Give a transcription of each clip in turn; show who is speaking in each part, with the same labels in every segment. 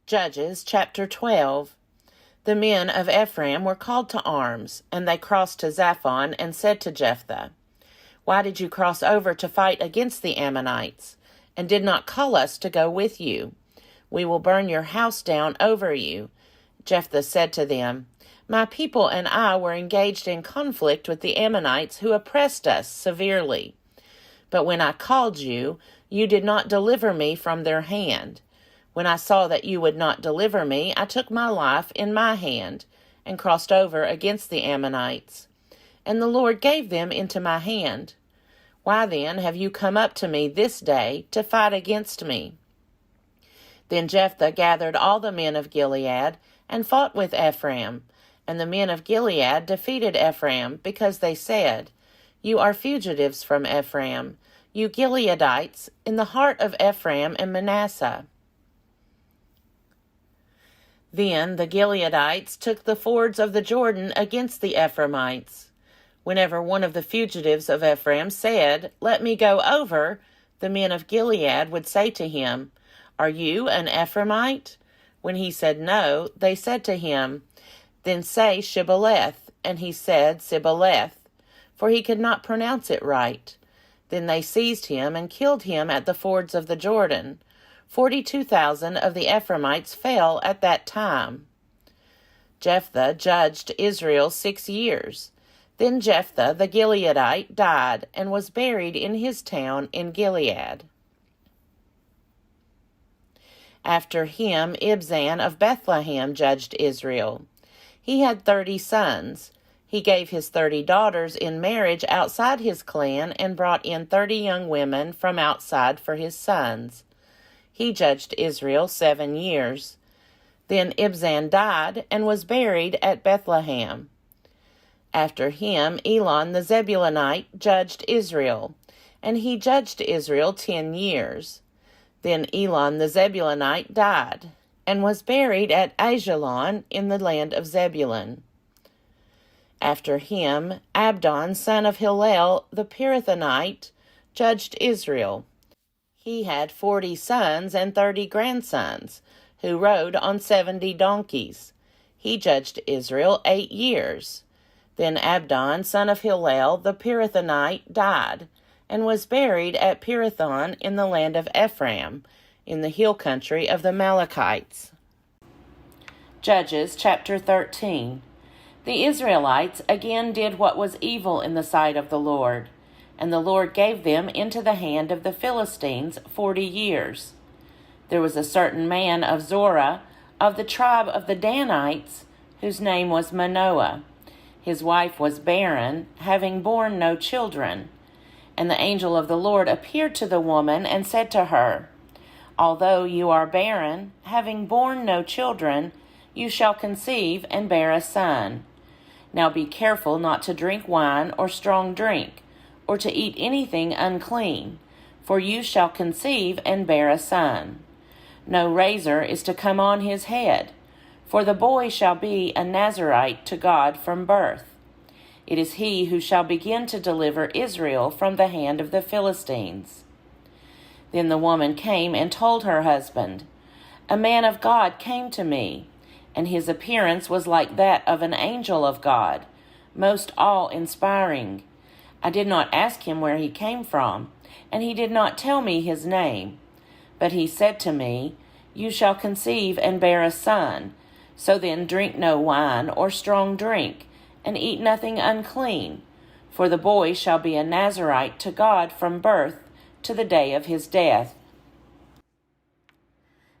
Speaker 1: Judges chapter 12. The men of Ephraim were called to arms, and they crossed to Zaphon and said to Jephthah, "Why did you cross over to fight against the Ammonites, and did not call us to go with you? We will burn your house down over you." Jephthah said to them, "My people and I were engaged in conflict with the Ammonites who oppressed us severely. But when I called you, you did not deliver me from their hand. When I saw that you would not deliver me, I took my life in my hand and crossed over against the Ammonites. And the Lord gave them into my hand. Why then have you come up to me this day to fight against me?" Then Jephthah gathered all the men of Gilead and fought with Ephraim. And the men of Gilead defeated Ephraim, because they said, "You are fugitives from Ephraim, you Gileadites, in the heart of Ephraim and Manasseh." Then the Gileadites took the fords of the Jordan against the Ephraimites. Whenever one of the fugitives of Ephraim said, "Let me go over," the men of Gilead would say to him, "Are you an Ephraimite?" When he said no, they said to him, "Then say Shibboleth." And he said Sibboleth, for he could not pronounce it right. Then they seized him and killed him at the fords of the Jordan. 42,000 of the Ephraimites fell at that time. Jephthah judged Israel 6 years. Then Jephthah the Gileadite died and was buried in his town in Gilead. After him, Ibzan of Bethlehem judged Israel. He had 30 sons. He gave his 30 daughters in marriage outside his clan and brought in 30 young women from outside for his sons. He judged Israel 7 years. Then Ibzan died and was buried at Bethlehem. After him, Elon the Zebulunite judged Israel, and he judged Israel 10 years. Then Elon the Zebulunite died, and was buried at Ajalon in the land of Zebulun. After him, Abdon son of Hillel the Pirathonite judged Israel. He had 40 sons and 30 grandsons, who rode on 70 donkeys. He judged Israel 8 years. Then Abdon son of Hillel the Pirathonite died, and was buried at Pirathon in the land of Ephraim, in the hill country of the Malachites. Judges chapter 13. The Israelites again did what was evil in the sight of the Lord, and the Lord gave them into the hand of the Philistines 40 years. There was a certain man of Zorah, of the tribe of the Danites, whose name was Manoah. His wife was barren, having borne no children. And the angel of the Lord appeared to the woman and said to her, "Although you are barren, having borne no children, you shall conceive and bear a son. Now be careful not to drink wine or strong drink, or to eat anything unclean, for you shall conceive and bear a son. No razor is to come on his head, for the boy shall be a Nazirite to God from birth. It is he who shall begin to deliver Israel from the hand of the Philistines." Then the woman came and told her husband, "A man of God came to me, and his appearance was like that of an angel of God, most awe-inspiring. I did not ask him where he came from, and he did not tell me his name. But he said to me, 'You shall conceive and bear a son. So then drink no wine or strong drink, and eat nothing unclean, for the boy shall be a Nazirite to God from birth to the day of his death.'"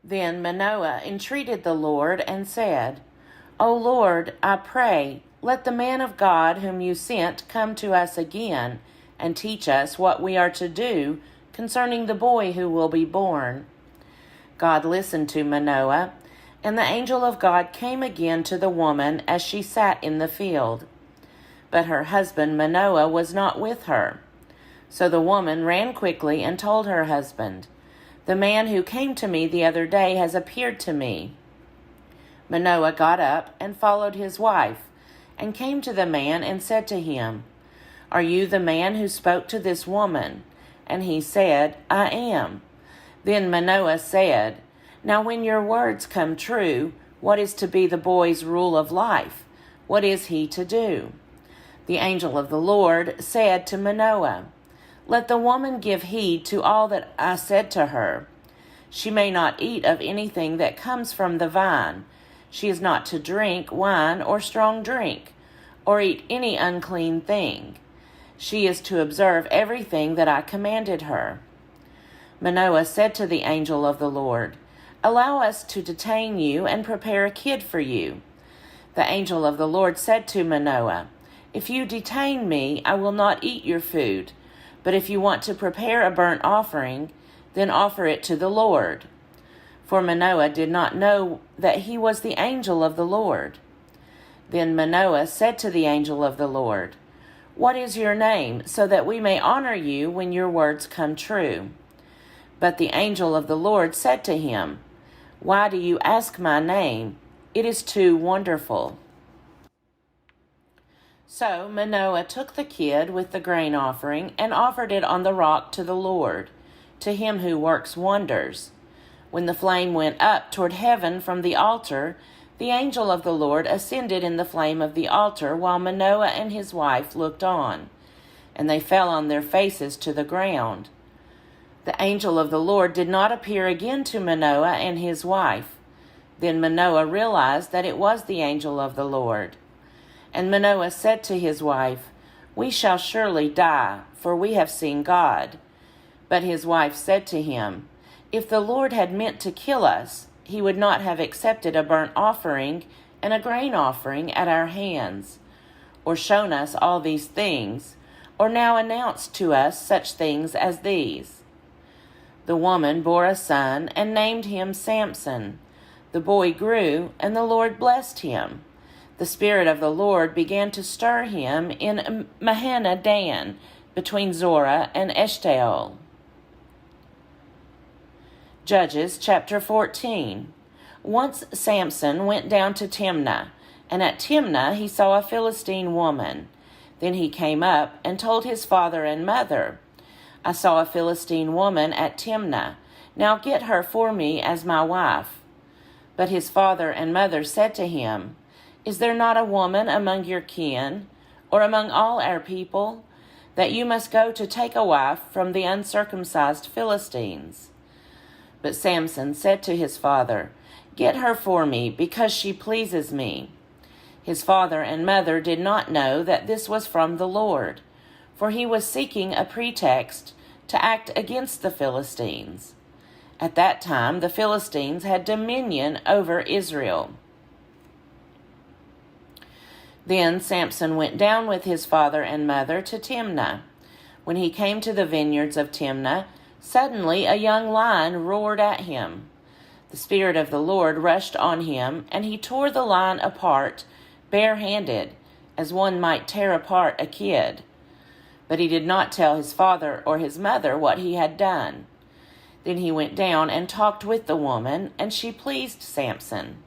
Speaker 1: Then Manoah entreated the Lord and said, "O Lord, I pray, let the man of God whom you sent come to us again, and teach us what we are to do concerning the boy who will be born." God listened to Manoah, and the angel of God came again to the woman as she sat in the field. But her husband Manoah was not with her. So the woman ran quickly and told her husband, "The man who came to me the other day has appeared to me." Manoah got up and followed his wife, and came to the man and said to him, "Are you the man who spoke to this woman?" And he said, "I am." Then Manoah said, Now when your words come true, what is to be the boy's rule of life? What is he to do?" The angel of the Lord said to Manoah, "Let the woman give heed to all that I said to her. She may not eat of anything that comes from the vine. She is not to drink wine or strong drink, or eat any unclean thing. She is to observe everything that I commanded her." Manoah said to the angel of the Lord, "Allow us to detain you and prepare a kid for you." The angel of the Lord said to Manoah, "If you detain me, I will not eat your food. But if you want to prepare a burnt offering, then offer it to the Lord." For Manoah did not know that he was the angel of the Lord. Then Manoah said to the angel of the Lord, "What is your name, so that we may honor you when your words come true?" But the angel of the Lord said to him, "Why do you ask my name? It is too wonderful." So Manoah took the kid with the grain offering and offered it on the rock to the Lord, to him who works wonders. When the flame went up toward heaven from the altar, the angel of the Lord ascended in the flame of the altar while Manoah and his wife looked on, and they fell on their faces to the ground. The angel of the Lord did not appear again to Manoah and his wife. Then Manoah realized that it was the angel of the Lord. And Manoah said to his wife, "We shall surely die, for we have seen God." But his wife said to him, "If the Lord had meant to kill us, he would not have accepted a burnt offering and a grain offering at our hands, or shown us all these things, or now announced to us such things as these." The woman bore a son and named him Samson. The boy grew, and the Lord blessed him. The Spirit of the Lord began to stir him in Mahaneh-dan, between Zorah and Eshtaol. Judges chapter 14. Once Samson went down to Timnah, and at Timnah he saw a Philistine woman. Then he came up and told his father and mother, "I saw a Philistine woman at Timnah. Now get her for me as my wife." But his father and mother said to him, "Is there not a woman among your kin, or among all our people, that you must go to take a wife from the uncircumcised Philistines?" But Samson said to his father, "Get her for me, because she pleases me." His father and mother did not know that this was from the Lord, for he was seeking a pretext to act against the Philistines. At that time the Philistines had dominion over Israel. Then Samson went down with his father and mother to Timnah. When he came to the vineyards of Timnah, suddenly a young lion roared at him. The Spirit of the Lord rushed on him, and he tore the lion apart, bare-handed, as one might tear apart a kid. But he did not tell his father or his mother what he had done. Then he went down and talked with the woman, and she pleased Samson.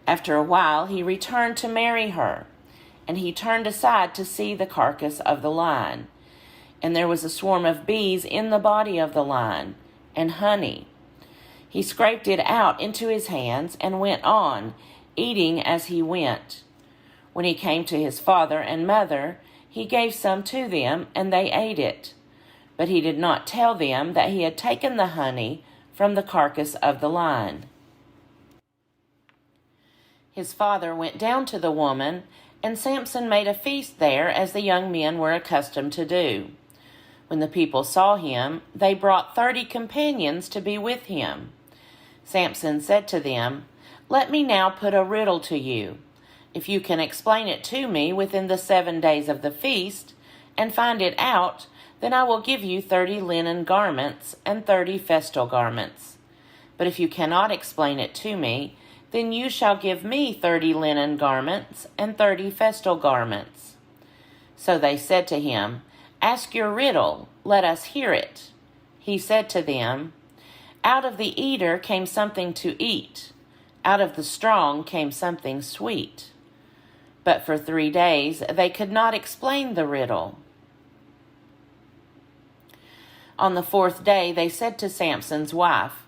Speaker 1: After a while he returned to marry her, and he turned aside to see the carcass of the lion. And there was a swarm of bees in the body of the lion, and honey. He scraped it out into his hands and went on, eating as he went. When he came to his father and mother, he gave some to them, and they ate it. But he did not tell them that he had taken the honey from the carcass of the lion. His father went down to the woman, and Samson made a feast there, as the young men were accustomed to do. When the people saw him, they brought 30 companions to be with him. Samson said to them, "Let me now put a riddle to you. If you can explain it to me within the 7 days of the feast, and find it out, then I will give you 30 linen garments and 30 festal garments. But if you cannot explain it to me, then you shall give me 30 linen garments and 30 festal garments." So they said to him, "Ask your riddle, let us hear it." He said to them, "Out of the eater came something to eat. Out of the strong came something sweet." But for 3 days they could not explain the riddle. On the 4th day they said to Samson's wife,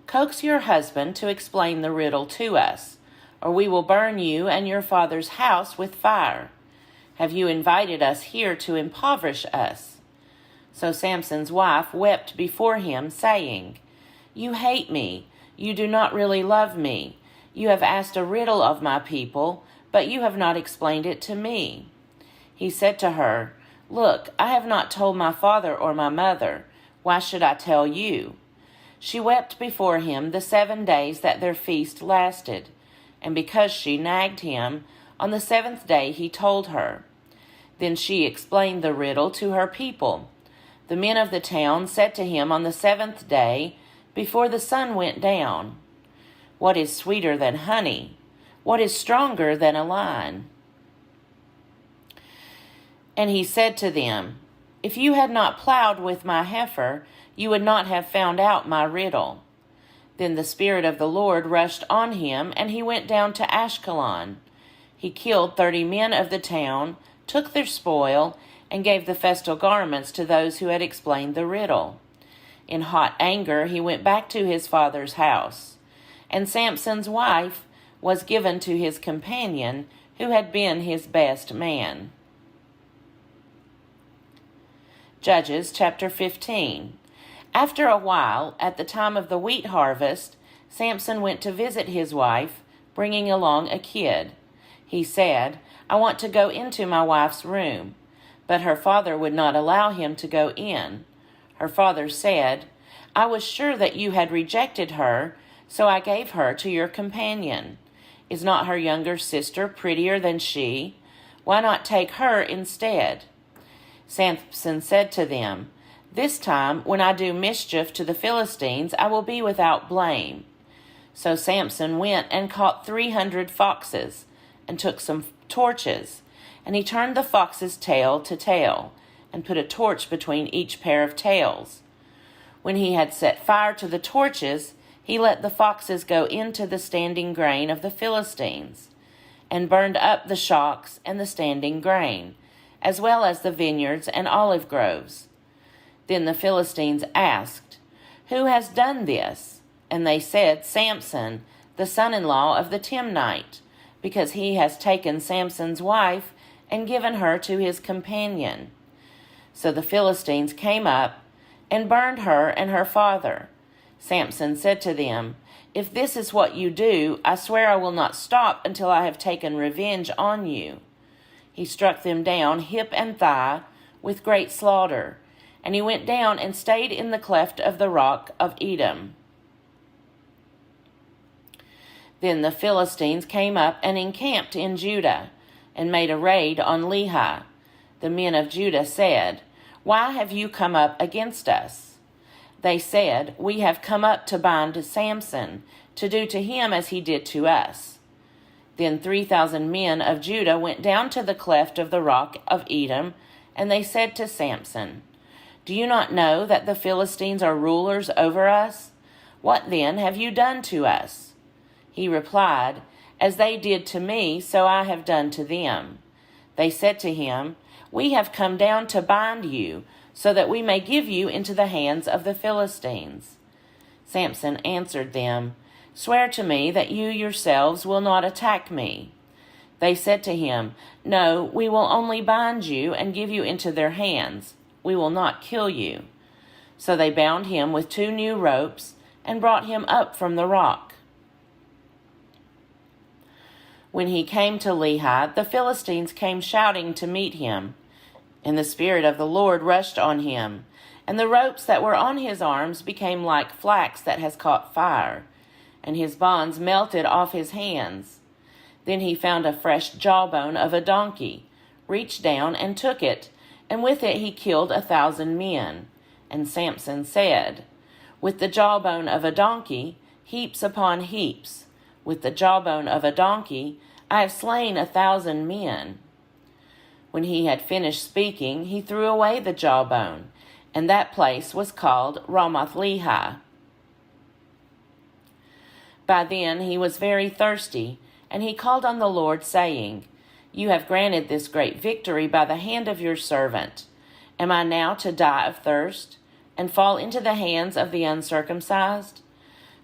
Speaker 1: Coax your husband to explain the riddle to us, or we will burn you and your father's house with fire. Have you invited us here to impoverish us?" So Samson's wife wept before him, saying, "You hate me. You do not really love me. You have asked a riddle of my people, but you have not explained it to me." He said to her, "Look, I have not told my father or my mother. Why should I tell you?" She wept before him the 7 days that their feast lasted, and because she nagged him, on the 7th day he told her. Then she explained the riddle to her people. The men of the town said to him on the 7th day, before the sun went down, "What is sweeter than honey? What is stronger than a lion?" And he said to them, "If you had not plowed with my heifer, you would not have found out my riddle." Then the Spirit of the Lord rushed on him, and he went down to Ashkelon. He killed 30 men of the town, took their spoil, and gave the festal garments to those who had explained the riddle. In hot anger he went back to his father's house, and Samson's wife was given to his companion, who had been his best man. Judges chapter 15. After a while, at the time of the wheat harvest, Samson went to visit his wife, bringing along a kid. He said, "I want to go into my wife's room." But her father would not allow him to go in. Her father said, "I was sure that you had rejected her, so I gave her to your companion. Is not her younger sister prettier than she? Why not take her instead?" Samson said to them, "This time, when I do mischief to the Philistines, I will be without blame." So Samson went and caught 300 foxes, and took some torches, and he turned the fox's tail to tail, and put a torch between each pair of tails. When he had set fire to the torches, he let the foxes go into the standing grain of the Philistines, and burned up the shocks and the standing grain, as well as the vineyards and olive groves. Then the Philistines asked, "Who has done this?" And they said, "Samson, the son-in-law of the Timnite, because he has taken Samson's wife and given her to his companion." So the Philistines came up and burned her and her father. Samson said to them, "If this is what you do, I swear I will not stop until I have taken revenge on you." He struck them down hip and thigh with great slaughter, and he went down and stayed in the cleft of the rock of Edom. Then the Philistines came up and encamped in Judah, and made a raid on Lehi. The men of Judah said, "Why have you come up against us?" They said, "We have come up to bind Samson, to do to him as he did to us." Then 3,000 men of Judah went down to the cleft of the rock of Edom, and they said to Samson, "Do you not know that the Philistines are rulers over us? What then have you done to us?" He replied, "As they did to me, so I have done to them." They said to him, "We have come down to bind you, so that we may give you into the hands of the Philistines." Samson answered them, "Swear to me that you yourselves will not attack me." They said to him, "No, we will only bind you and give you into their hands. We will not kill you." So they bound him with 2 new ropes and brought him up from the rock. When he came to Lehi, the Philistines came shouting to meet him, and the Spirit of the Lord rushed on him, and the ropes that were on his arms became like flax that has caught fire, and his bonds melted off his hands. Then he found a fresh jawbone of a donkey, reached down and took it, and with it he killed 1,000 men. And Samson said, "With the jawbone of a donkey, heaps upon heaps. With the jawbone of a donkey, I have slain 1,000 men." When he had finished speaking, he threw away the jawbone, and that place was called Ramoth-Lehi. By then he was very thirsty, and he called on the Lord, saying, "You have granted this great victory by the hand of your servant. Am I now to die of thirst, and fall into the hands of the uncircumcised?"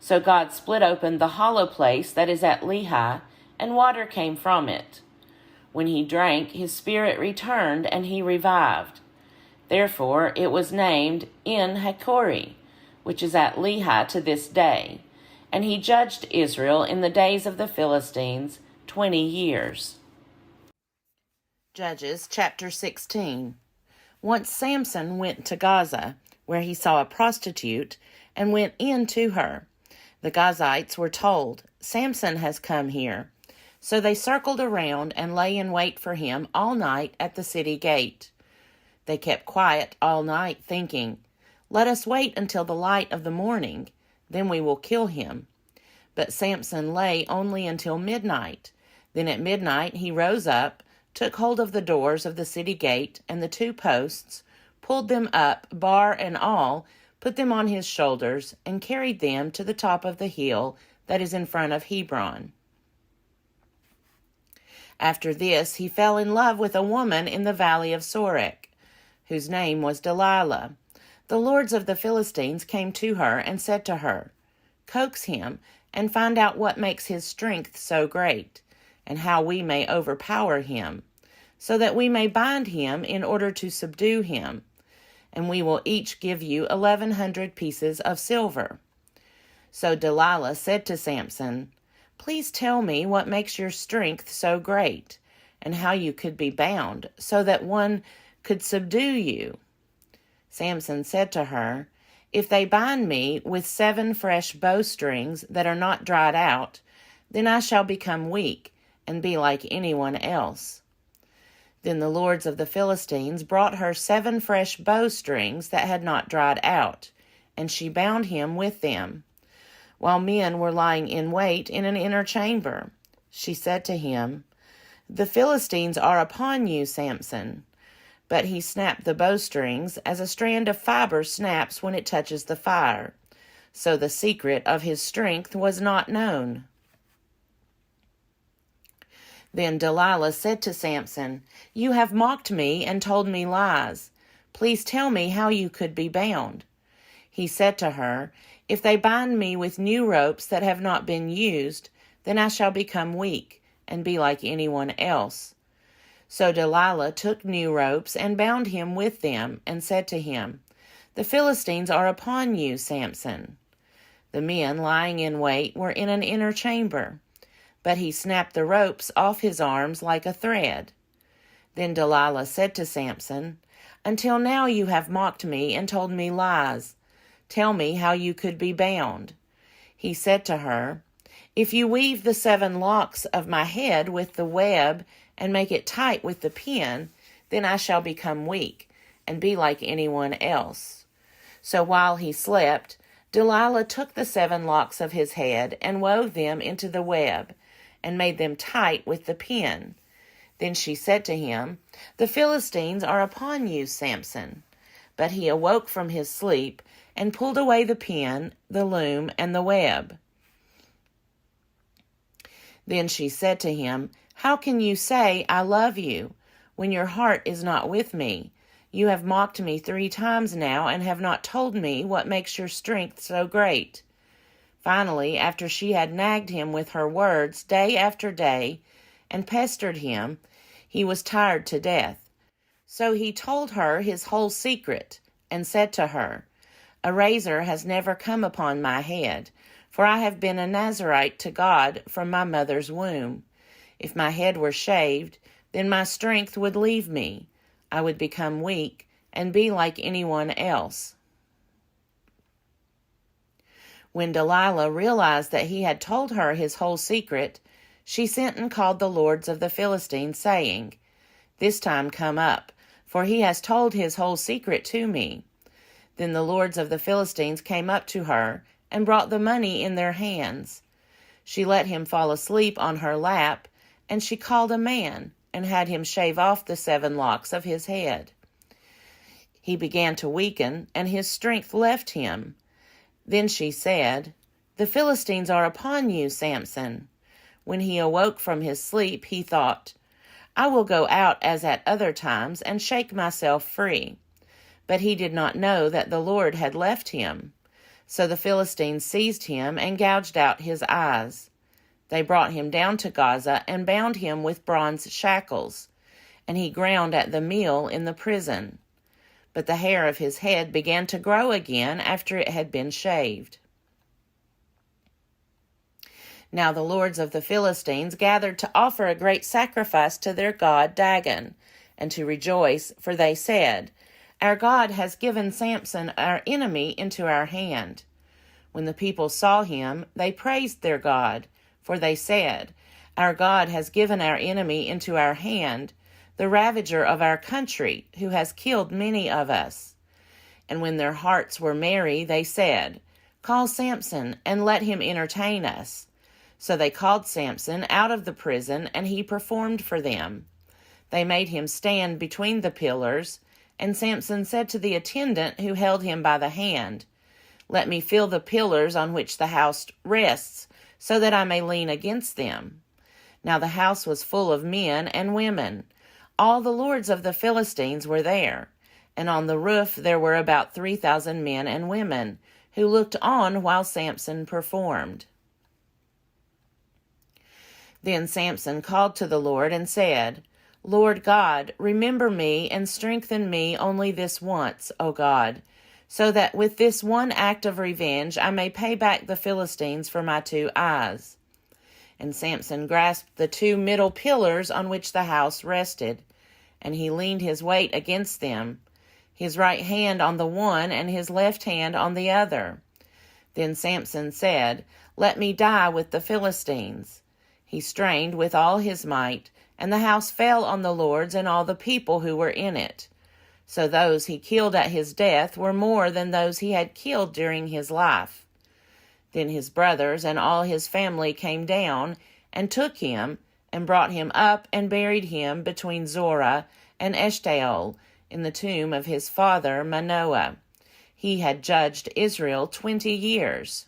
Speaker 1: So God split open the hollow place that is at Lehi, and water came from it. When he drank, his spirit returned, and he revived. Therefore it was named En-hakkore, which is at Lehi to this day. And he judged Israel in the days of the Philistines 20 years. Judges chapter 16. Once Samson went to Gaza, where he saw a prostitute, and went in to her. The Gazites were told, "Samson has come here." So they circled around and lay in wait for him all night at the city gate. They kept quiet all night, thinking, "Let us wait until the light of the morning, then we will kill him." But Samson lay only until midnight. Then at midnight he rose up, took hold of the doors of the city gate and the 2 posts, pulled them up, bar and all, put them on his shoulders, and carried them to the top of the hill that is in front of Hebron. After this, he fell in love with a woman in the valley of Sorek, whose name was Delilah. The lords of the Philistines came to her and said to her, "Coax him and find out what makes his strength so great, and how we may overpower him, so that we may bind him in order to subdue him, and we will each give you 1,100 pieces of silver." So Delilah said to Samson, "Please tell me what makes your strength so great, and how you could be bound, so that one could subdue you." Samson said to her, "If they bind me with 7 fresh bowstrings that are not dried out, then I shall become weak and be like anyone else." Then the lords of the Philistines brought her 7 fresh bowstrings that had not dried out, and she bound him with them. While men were lying in wait in an inner chamber, she said to him, "The Philistines are upon you, Samson." But he snapped the bowstrings as a strand of fiber snaps when it touches the fire. So the secret of his strength was not known. Then Delilah said to Samson, "You have mocked me and told me lies. Please tell me how you could be bound." He said to her, "If they bind me with new ropes that have not been used, then I shall become weak and be like anyone else." So Delilah took new ropes and bound him with them and said to him, "The Philistines are upon you, Samson." The men lying in wait were in an inner chamber, but he snapped the ropes off his arms like a thread. Then Delilah said to Samson, "Until now you have mocked me and told me lies. Tell me how you could be bound." He said to her, "If you weave the 7 locks of my head with the web and make it tight with the pin, then I shall become weak and be like anyone else." So while he slept, Delilah took the 7 locks of his head and wove them into the web and made them tight with the pin. Then she said to him, "The Philistines are upon you, Samson." But he awoke from his sleep and pulled away the pin, the loom, and the web. Then she said to him, "How can you say, 'I love you,' when your heart is not with me? You have mocked me 3 times now and have not told me what makes your strength so great." Finally, after she had nagged him with her words day after day and pestered him, he was tired to death. So he told her his whole secret and said to her, "A razor has never come upon my head, for I have been a Nazirite to God from my mother's womb. If my head were shaved, then my strength would leave me. I would become weak and be like anyone else." When Delilah realized that he had told her his whole secret, she sent and called the lords of the Philistines, saying, "This time come up, for he has told his whole secret to me." Then the lords of the Philistines came up to her and brought the money in their hands. She let him fall asleep on her lap, and she called a man and had him shave off the 7 locks of his head. He began to weaken, and his strength left him. Then she said, "The Philistines are upon you, Samson." When he awoke from his sleep, he thought, "I will go out as at other times and shake myself free." But he did not know that the Lord had left him. So the Philistines seized him and gouged out his eyes. They brought him down to Gaza and bound him with bronze shackles, and he ground at the meal in the prison. But the hair of his head began to grow again after it had been shaved. Now the lords of the Philistines gathered to offer a great sacrifice to their god Dagon, and to rejoice, for they said, "Our God has given Samson, our enemy, into our hand." When the people saw him, they praised their God, for they said, "Our God has given our enemy into our hand, the ravager of our country, who has killed many of us." And when their hearts were merry, they said, "Call Samson, and let him entertain us." So they called Samson out of the prison, and he performed for them. They made him stand between the pillars, and Samson said to the attendant who held him by the hand, "Let me feel the pillars on which the house rests, so that I may lean against them." Now the house was full of men and women. All the lords of the Philistines were there, and on the roof there were about 3,000 men and women, who looked on while Samson performed. Then Samson called to the Lord and said, "Lord God, remember me and strengthen me only this once, O God, so that with this one act of revenge I may pay back the Philistines for my 2 eyes." And Samson grasped the 2 middle pillars on which the house rested, and he leaned his weight against them, his right hand on the one and his left hand on the other. Then Samson said, "Let me die with the Philistines." He strained with all his might, and the house fell on the lords and all the people who were in it. So those he killed at his death were more than those he had killed during his life. Then his brothers and all his family came down and took him and brought him up and buried him between Zorah and Eshtaol in the tomb of his father Manoah. He had judged Israel 20 years.